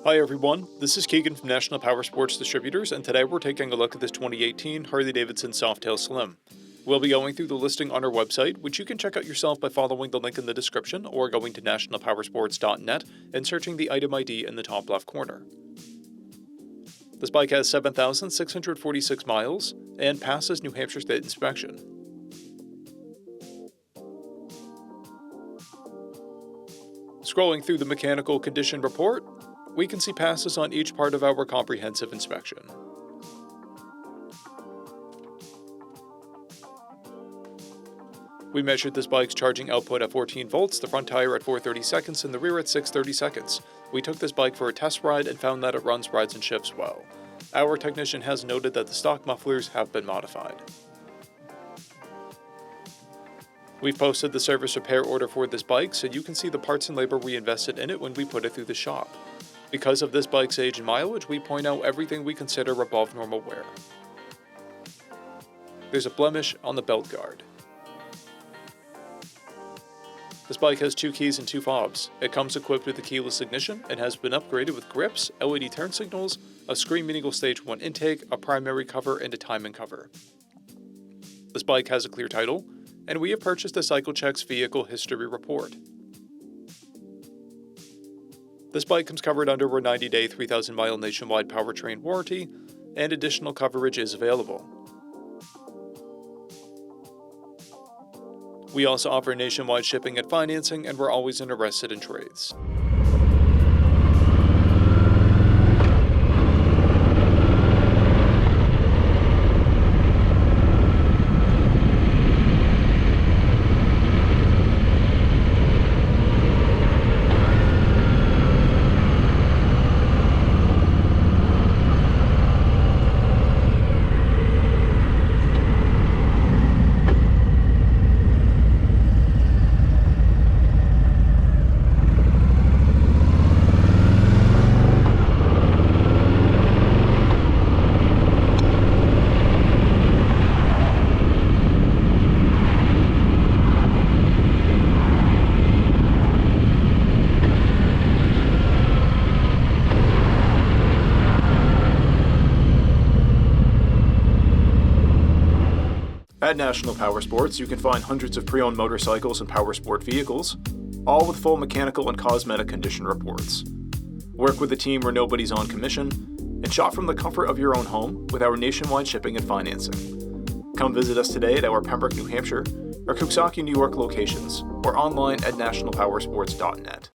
Hi everyone, this is Keegan from National Powersports Distributors, and today we're taking a look at this 2018 Harley-Davidson Softail Slim. We'll be going through the listing on our website, which you can check out yourself by following the link in the description or going to nationalpowersports.net and searching the item ID in the top left corner. This bike has 7,646 miles and passes New Hampshire State inspection. Scrolling through the mechanical condition report, we can see passes on each part of our comprehensive inspection. We measured this bike's charging output at 14 volts, the front tire at 430 seconds, and the rear at 630 seconds. We took this bike for a test ride and found that it runs, rides, and shifts well. Our technician has noted that the stock mufflers have been modified. We've posted the service repair order for this bike, so you can see the parts and labor we invested in it when we put it through the shop. Because of this bike's age and mileage, we point out everything we consider above normal wear. There's a blemish on the belt guard. This bike has 2 keys and 2 fobs. It comes equipped with a keyless ignition and has been upgraded with grips, LED turn signals, a Screen Mean Eagle Stage 1 intake, a primary cover, and a timing cover. This bike has a clear title, and we have purchased a CycleCheck's vehicle history report. This bike comes covered under a 90-day, 3,000-mile nationwide powertrain warranty, and additional coverage is available. We also offer nationwide shipping and financing, and we're always interested in trades. At National Powersports, you can find hundreds of pre-owned motorcycles and powersport vehicles, all with full mechanical and cosmetic condition reports. Work with a team where nobody's on commission, and shop from the comfort of your own home with our nationwide shipping and financing. Come visit us today at our Pembroke, New Hampshire, or Coxsackie, New York locations, or online at nationalpowersports.net.